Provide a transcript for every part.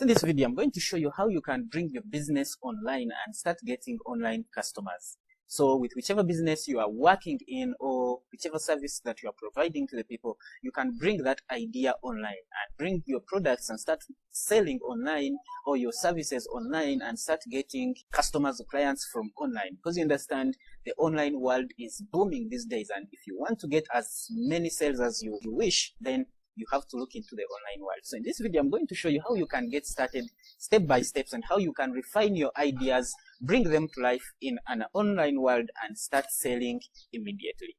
So in this video, I'm going to show you how you can bring your business online and start getting online customers. So with whichever business you are working in or whichever service that you are providing to the people, you can bring that idea online and bring your products and start selling online, or your services online, and start getting customers or clients from online. Because you understand the online world is booming these days, and if you want to get as many sales as you wish, then you have to look into the online world. So in this video, I'm going to show you how you can get started step by steps and how you can refine your ideas, bring them to life in an online world, and start selling immediately.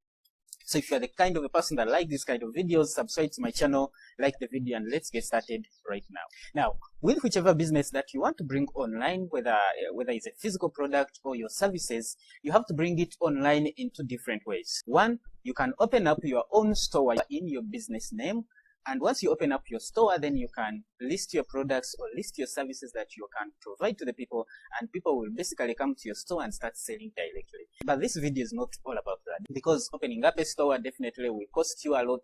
So if you're the kind of a person that likes this kind of videos, subscribe to my channel, like the video, and let's get started right now. Now, with whichever business that you want to bring online, whether it's a physical product or your services, you have to bring it online in two different ways. One, you can open up your own store in your business name. And once you open up your store, then you can list your products or list your services that you can provide to the people, and people will basically come to your store and start selling directly. But this video is not all about that, because opening up a store definitely will cost you a lot.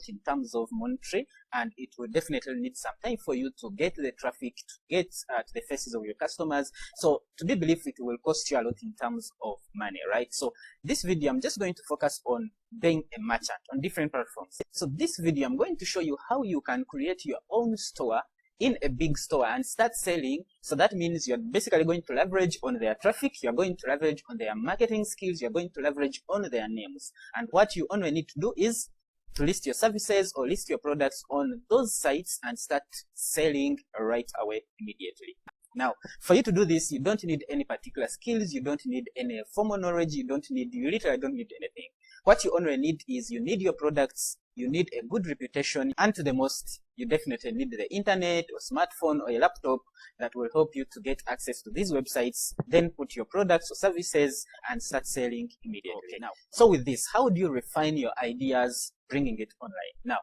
In terms of monetary, and it will definitely need some time for you to get the traffic, to get to the faces of your customers. So to be believed, it will cost you a lot in terms of money, right? So this video, I'm just going to focus on being a merchant on different platforms. So this video, I'm going to show you how you can create your own store in a big store and start selling. So that means you're basically going to leverage on their traffic, you're going to leverage on their marketing skills, you're going to leverage on their names. And what you only need to do is to list your services or list your products on those sites and start selling right away immediately. Now, for you to do this, you don't need any particular skills, you don't need any formal knowledge, you literally don't need anything. What you only need is you need your products, you need a good reputation, and to the most, you definitely need the internet or smartphone or a laptop that will help you to get access to these websites, then put your products or services and start selling immediately. Okay. Now, so with this, how do you refine your ideas, bringing it online? Now,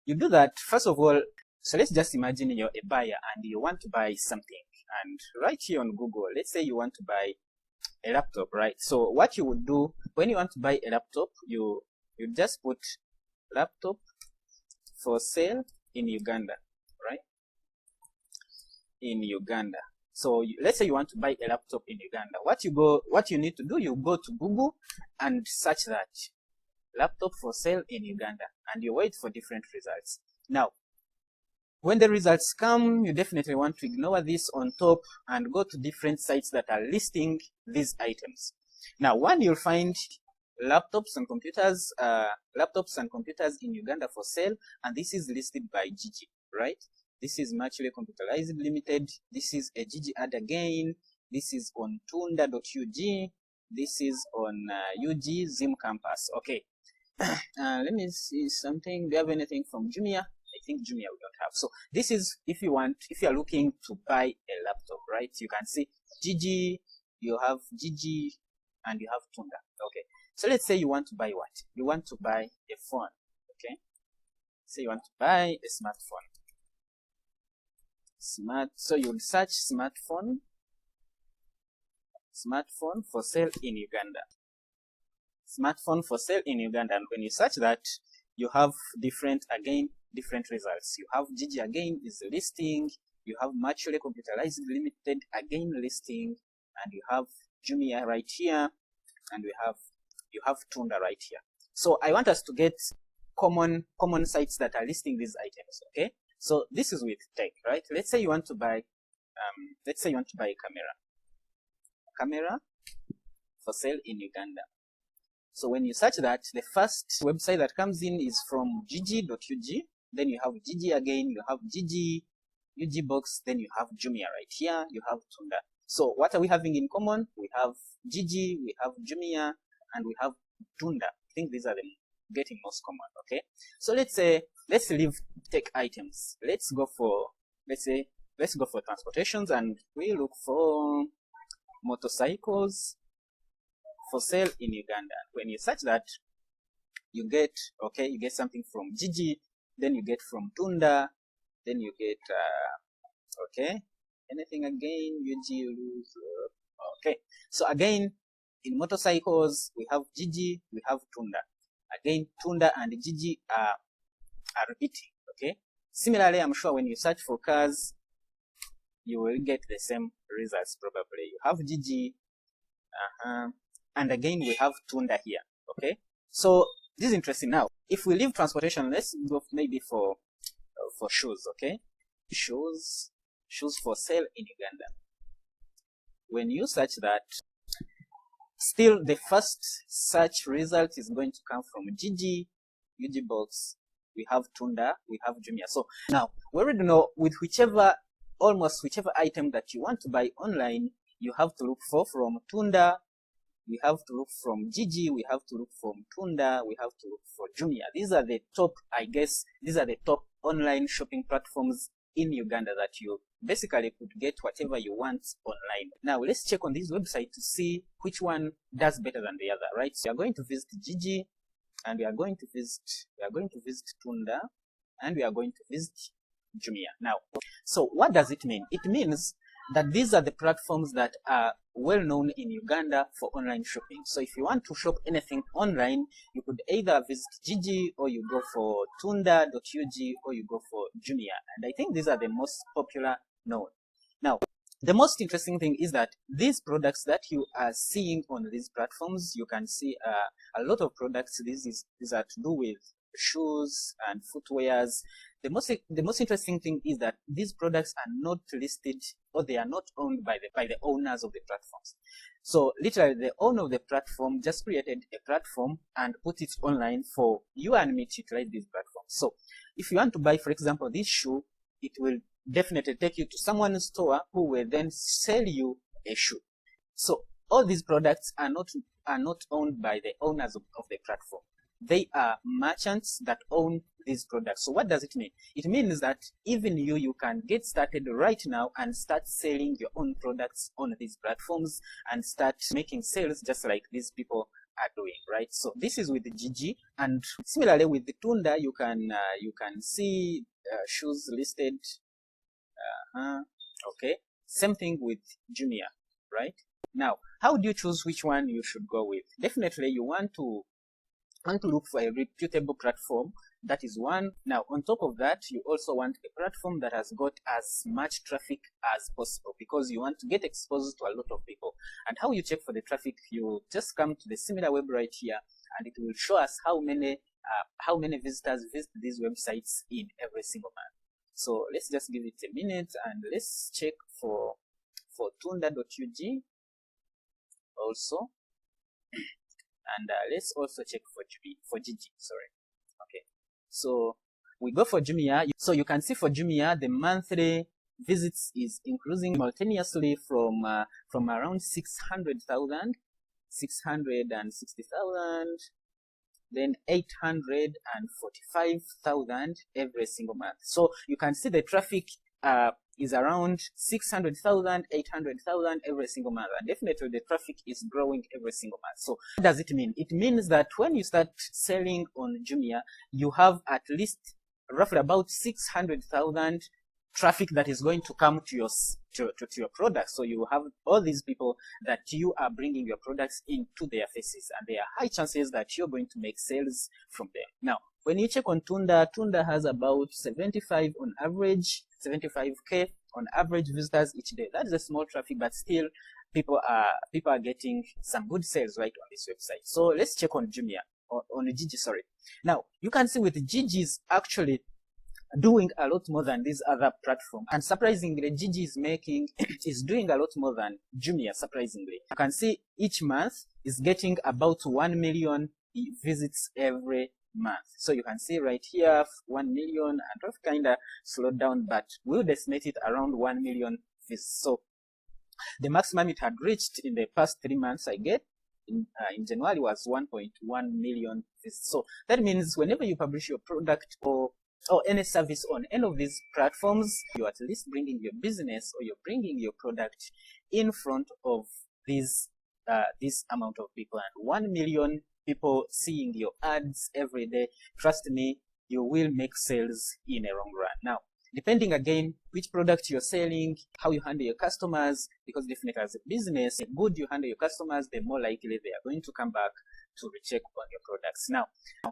you do that, first of all, so let's just imagine you're a buyer and you want to buy something. And right here on Google, let's say you want to buy a laptop, right? So what you would do when you want to buy a laptop, you just put laptop for sale in Uganda, right? In Uganda. So let's say you want to buy a laptop in Uganda. What you need to do, you go to Google and search that laptop for sale in Uganda, and you wait for different results. Now, when the results come, you definitely want to ignore this on top and go to different sites that are listing these items. Now, one, you'll find laptops and computers in Uganda for sale, and this is listed by Jiji, right? This is Mutually Computerized Limited. This is a Jiji.ug again. This is on tunda.ug. This is on UG Zim Campus. Okay. Let me see something. Do you have anything from Jumia? I think Jumia we don't have. So this is if you are looking to buy a laptop, right? You can see Jiji, you have Jiji, and you have Tunda. Okay. So let's say you want to buy what? You want to buy a phone. Okay. So you want to buy a smartphone. So you would search smartphone for sale in Uganda. Smartphone for sale in Uganda. And when you search that, you have different results. You have Jiji again is listing, you have Mutually Computerized Limited again listing, and you have Jumia right here, and you have Tunda right here. So I want us to get common sites that are listing these items. Okay, so this is with tech, right? Let's say you want to buy a camera for sale in Uganda. So when you search that, the first website that comes in is from jiji.ug. Then you have Jiji again, you have Jiji, UG box, then you have Jumia right here, you have Tunda. So what are we having in common? We have Jiji, we have Jumia, and we have Tunda. I think these are the getting most common, okay? So let's leave tech items. Let's go for transportations, and we look for motorcycles for sale in Uganda. When you search that, you get something from Jiji, then you get from Tunda, then you get anything again, UG, okay. So again, in motorcycles, we have Jiji, we have Tunda. Again, Tunda and Jiji are repeating, okay. Similarly, I'm sure when you search for cars, you will get the same results probably. You have Gigi, and again we have Tunda here. Okay, so this is interesting. Now, if we leave transportation, let's go maybe for shoes. Okay, shoes for sale in Uganda. When you search that, still the first search result is going to come from Gigi, UG Box. We have Tunda, we have Jumia. So now we already know with almost whichever item that you want to buy online, you have to look for from Tunda, we have to look from Gigi, we have to look from Tunda, we have to look for Jumia. These are the top, I guess, these are the top online shopping platforms in Uganda that you basically could get whatever you want online. Now let's check on this website to see which one does better than the other, right? So we are going to visit Gigi, and we are going to visit Tunda, and we are going to visit Jumia. Now, so what does it mean? It means that these are the platforms that are well known in Uganda for online shopping. So if you want to shop anything online, you could either visit Gigi, or you go for Tunda.ug, or you go for Jumia. And I think these are the most popular known. Now, the most interesting thing is that these products that you are seeing on these platforms, you can see a lot of products. These are to do with shoes and footwears. The most interesting thing is that these products are not listed, or they are not owned by the owners of the platforms. So literally, the owner of the platform just created a platform and put it online for you and me to utilize these platforms. So if you want to buy, for example, this shoe, it will definitely take you to someone's store who will then sell you a shoe. So all these products are not owned by the owners of the platform. They are merchants that own these products. So what does it mean? It means that even you can get started right now and start selling your own products on these platforms and start making sales just like these people are doing, right? So this is with the Gigi, and similarly with the Tunda, you can see shoes listed. Okay, same thing with Jumia, right? Now, how do you choose which one you should go with? Definitely, you want to look for a reputable platform. That is one. Now, on top of that, you also want a platform that has got as much traffic as possible, because you want to get exposed to a lot of people. And how you check for the traffic, you just come to the similar web right here, and it will show us how many visitors visit these websites in every single month. So let's just give it a minute, and let's check for Tunda.ug also. And let's also check for Gigi, sorry. Okay, so we go for Jumia. So you can see for Jumia, the monthly visits is increasing simultaneously from around 600,000, 660,000, then 845,000 every single month. So you can see the traffic is around 600,000, 800,000 every single month, and definitely the traffic is growing every single month. So what does it mean? It means that when you start selling on Jumia, you have at least roughly about 600,000 traffic that is going to come to your products. So you have all these people that you are bringing your products into their faces, and there are high chances that you're going to make sales from them. Now, when you check on Tunda, Tunda has about 75 on average, 75k on average visitors each day. That is a small traffic, but still people are getting some good sales right on this website. So let's check on Jumia, or on Gigi, sorry. Now you can see with Gigi's actually doing a lot more than this other platform, and surprisingly Gigi is doing a lot more than Jumia. Surprisingly, you can see each month is getting about 1 million visits every month. So you can see right here 1 million, and I've kind of slowed down, but we'll estimate it around 1 million visits. So the maximum it had reached in the past 3 months, I get in January, was 1.1 million visits. So that means whenever you publish your product or any service on any of these platforms, you're at least bringing your business, or you're bringing your product in front of this amount of people. And 1 million people seeing your ads every day, trust me, you will make sales in a long run. Now, depending again which product you're selling, how you handle your customers, because definitely as a business, the good you handle your customers, the more likely they are going to come back to recheck on your products. Now,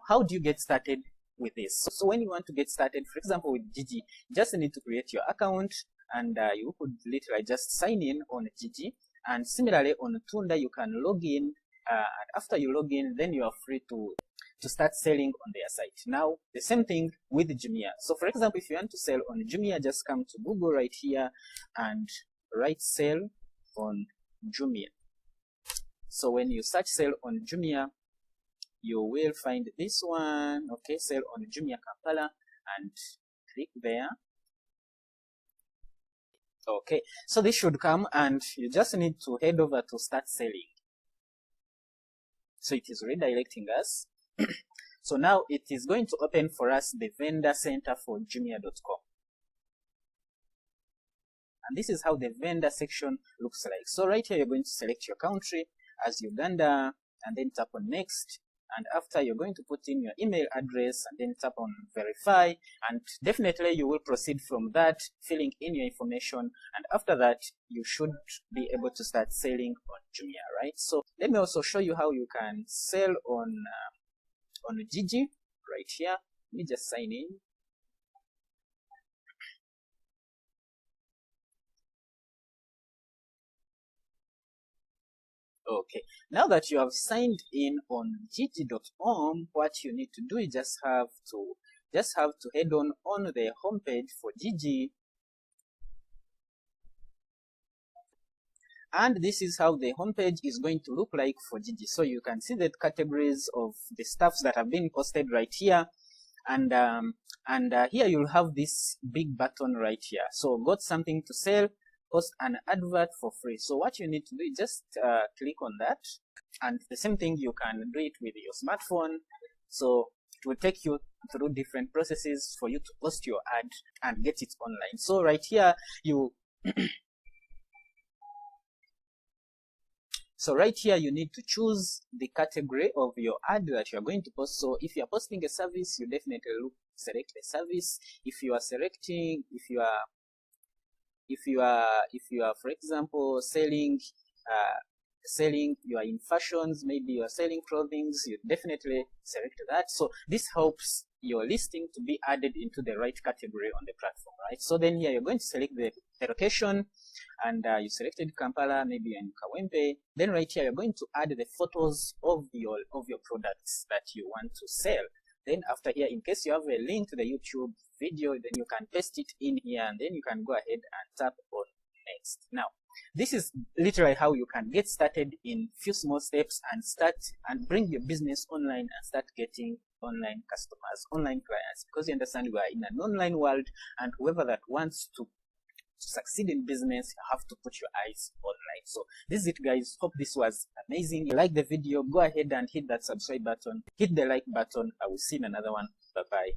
how do you get started with this. So when you want to get started, for example, with Jiji, you just need to create your account, and you could literally just sign in on Jiji. And similarly on Tunda, you can log in, and after you log in, then you are free to start selling on their site. Now, the same thing with Jumia. So for example, if you want to sell on Jumia, just come to Google right here and write sell on Jumia. So when you search sell on Jumia, you will find this one, okay, sell on Jumia Kampala, and click there. Okay, so this should come, and you just need to head over to start selling. So it is redirecting us. So now it is going to open for us the vendor center for Jumia.com. And this is how the vendor section looks like. So right here, you're going to select your country as Uganda, and then tap on next. And after, you're going to put in your email address and then tap on verify. And definitely you will proceed from that, filling in your information. And after that, you should be able to start selling on Jumia, right? So let me also show you how you can sell on Jiji right here. Let me just sign in. Okay, now that you have signed in on jiji.ug, what you need to do is just have to head on the homepage for Jiji. And this is how the homepage is going to look like for Jiji. So you can see the categories of the stuffs that have been posted right here. And here you'll have this big button right here. So got something to sell, post an advert for free. So what you need to do is just click on that. And the same thing, you can do it with your smartphone. So it will take you through different processes for you to post your ad and get it online. So right here, So right here, you need to choose the category of your ad that you are going to post. So if you are posting a service, you definitely select the service. If you are for example, you are in fashions, maybe you are selling clothing, you definitely select that. So this helps your listing to be added into the right category on the platform, right? So then here you're going to select the location, and you selected Kampala, maybe in Kawempe. Then right here you're going to add the photos of your products that you want to sell. Then after here, in case you have a link to the YouTube video, then you can paste it in here, and then you can go ahead and tap on next. Now, this is literally how you can get started in few small steps and start and bring your business online and start getting online customers, online clients, because you understand we are in an online world, and whoever that wants to succeed in business, you have to put your eyes online. So this is it, guys. Hope this was amazing. If you like the video, go ahead and hit that subscribe button, hit the like button. I will see you in another one. Bye bye.